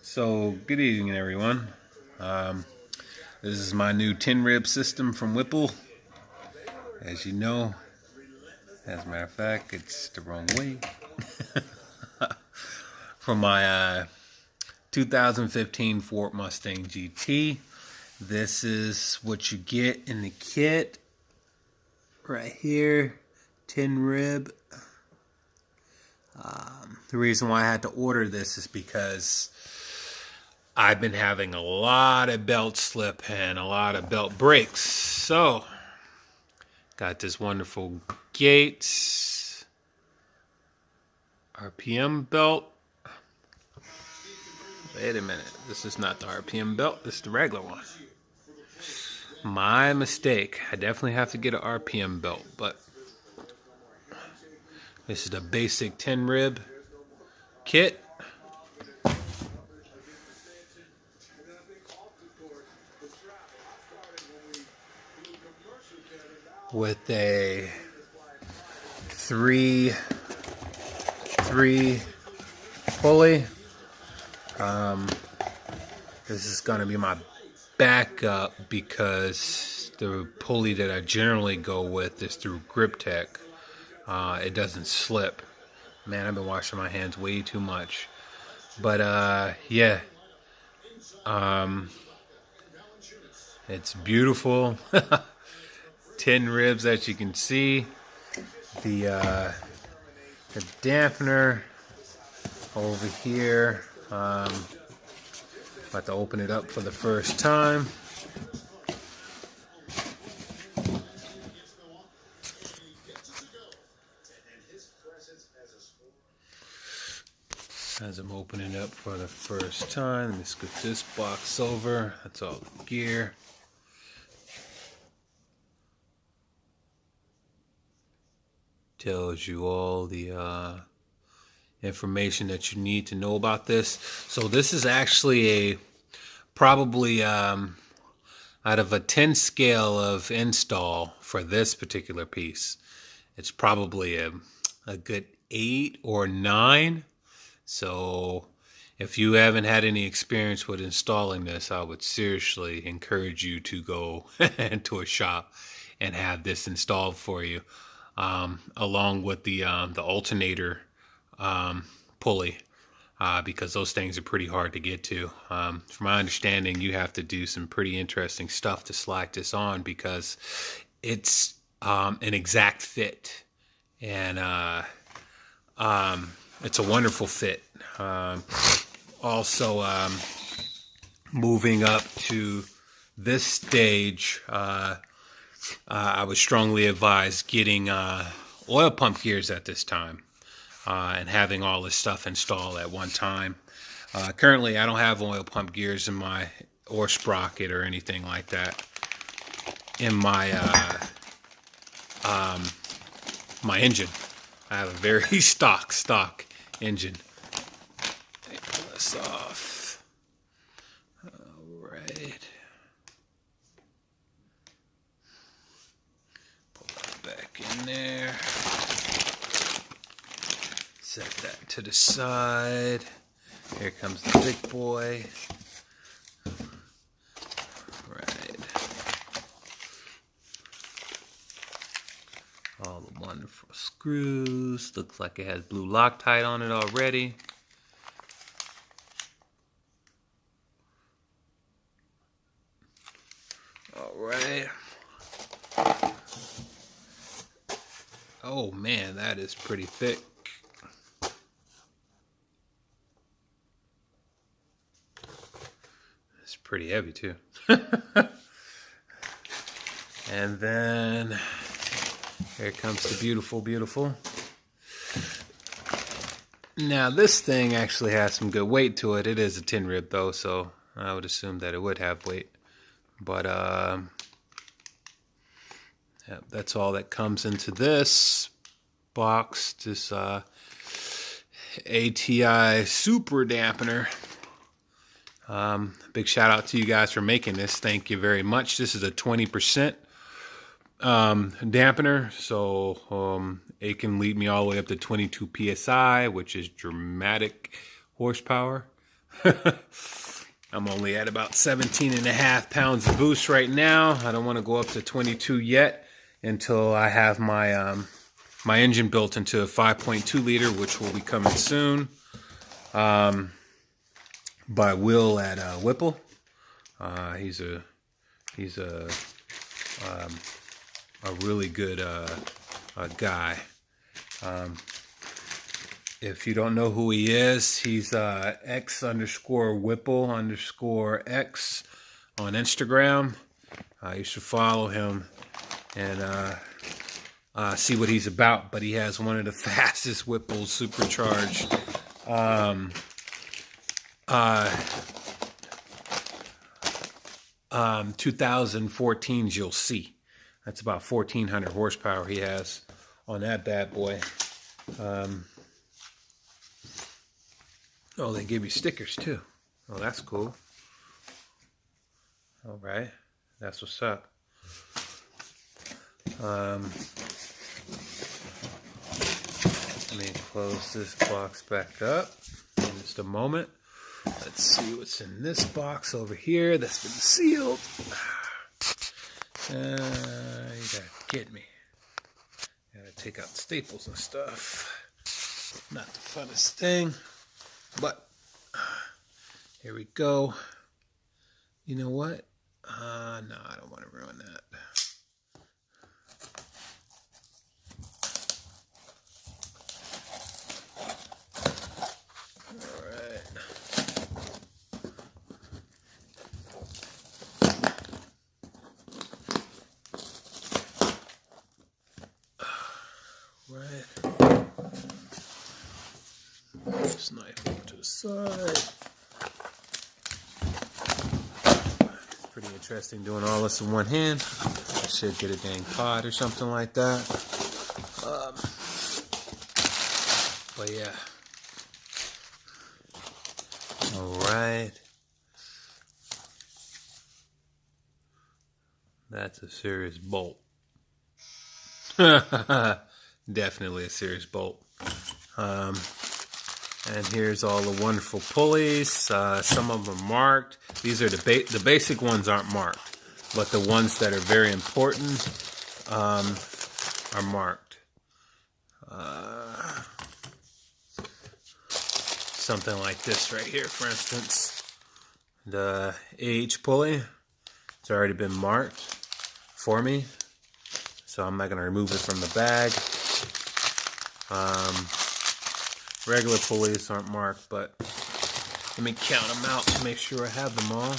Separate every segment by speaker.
Speaker 1: So, good evening, everyone. This is my new 10 rib system from Whipple. As you know, as a matter of fact, it's the wrong way. From my 2015 Ford Mustang GT. This is what you get in the kit. Right here, 10 rib. The reason why I had to order this is because I've been having a lot of belt slip and a lot of belt breaks. So, got this wonderful Gates RPM belt. Wait a minute, this is not the RPM belt, this is the regular one. My mistake. I definitely have to get an RPM belt, but this is the basic 10 rib kit. With a 3 pulley. This is going to be my backup because the pulley that I generally go with is through Grip Tech. It doesn't slip. Man, I've been washing my hands way too much. But yeah. It's beautiful. 10 ribs, as you can see. The dampener over here. About to open it up for the first time. As I'm opening it up for the first time, let me scoot this box over. That's all the gear. Tells you all the information that you need to know about this. So this is actually probably out of a 10 scale of install for this particular piece, it's probably a good 8 or 9. So if you haven't had any experience with installing this, I would seriously encourage you to go into a shop and have this installed for you. Along with the alternator pulley, because those things are pretty hard to get to. From my understanding, you have to do some pretty interesting stuff to slide this on because it's an exact fit, and it's a wonderful fit. Also, moving up to this stage, I would strongly advise getting oil pump gears at this time and having all this stuff installed at one time. Currently, I don't have oil pump gears in my, or sprocket or anything like that in my my engine. I have a very stock engine. Pull this off. All right. Back in there. Set that to the side. Here comes the big boy. Right. All the wonderful screws. Looks like it has blue Loctite on it already. All right. Oh man, that is pretty thick. It's pretty heavy too. And then here comes the beautiful. Now this thing actually has some good weight to it. It is a 10 rib though, so I would assume that it would have weight. But yeah, that's all that comes into this box. This ATI super dampener. Big shout out to you guys for making this. Thank you very much. This is a 20% dampener, so it can lead me all the way up to 22 psi, which is dramatic horsepower. I'm only at about 17.5 pounds of boost right now. I don't want to go up to 22 yet until I have my my engine built into a 5.2 liter, which will be coming soon. By Will at Whipple. He's a really good guy. If you don't know who he is, he's X_Whipple_X on Instagram. You should follow him and see what he's about. But he has one of the fastest Whipples supercharged 2014s you'll see. That's about 1,400 horsepower he has on that bad boy. Oh, they give you stickers too. Oh, that's cool. All right, that's what's up. Let me close this box back up in just a moment. Let's see what's in this box over here that's been sealed. You gotta get me. Gotta take out staples and stuff. Not the funnest thing, but here we go. You know what? No, I don't want to ruin that. Right. This knife over to the side. It's pretty interesting doing all this in one hand. I should get a dang pod or something like that. But yeah. Alright. That's a serious bolt. Definitely a serious bolt. And here's all the wonderful pulleys. Some of them are marked. These are the basic ones aren't marked, but the ones that are very important are marked. Something like this right here, for instance. The AH pulley, it's already been marked for me, so I'm not going to remove it from the bag. Regular pulleys aren't marked, but let me count them out to make sure I have them all.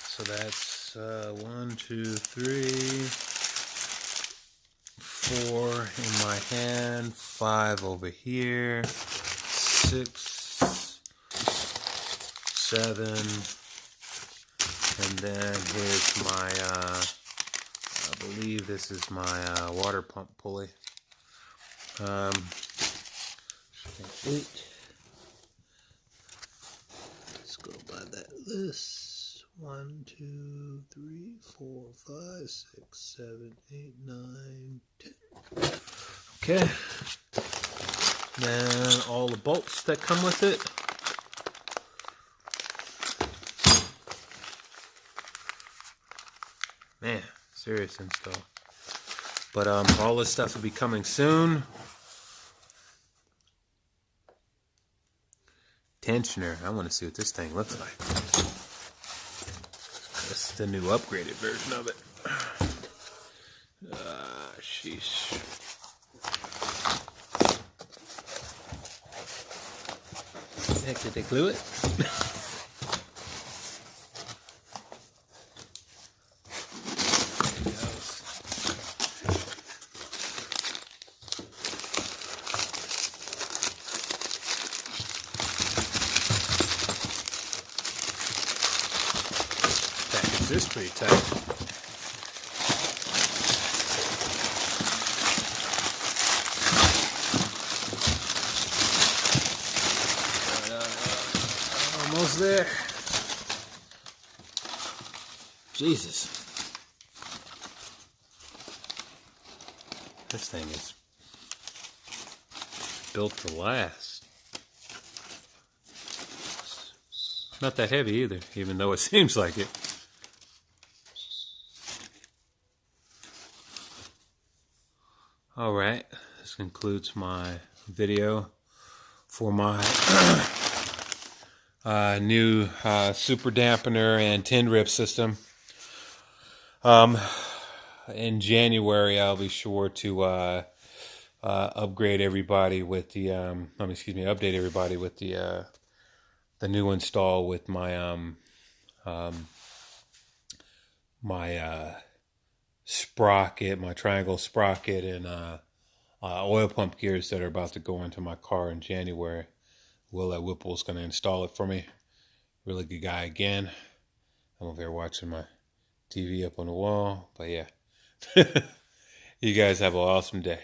Speaker 1: So that's 1, 2, 3, 4 in my hand, 5 over here, 6, 7, and then here's my, I believe this is my water pump pulley. 8. Let's go by that list. 1, 2, 3, 4, 5, 6, 7, 8, 9, 10. Okay. Then all the bolts that come with it. Man, serious install. But all this stuff will be coming soon. Tensioner. I want to see what this thing looks like. This is the new upgraded version of it. Sheesh. Heck, did they glue it? This is pretty tight. Almost there. Jesus. This thing is built to last. not that heavy either, even though it seems like it. All right, this concludes my video for my new super dampener and tin rip system. In January, I'll be sure to upgrade everybody with the update everybody with the new install with my sprocket, my triangle sprocket, and oil pump gears that are about to go into my car in January. Will at Whipple's going to install it for me. Really good guy again. I'm over here watching my TV up on the wall, but yeah. You guys have an awesome day.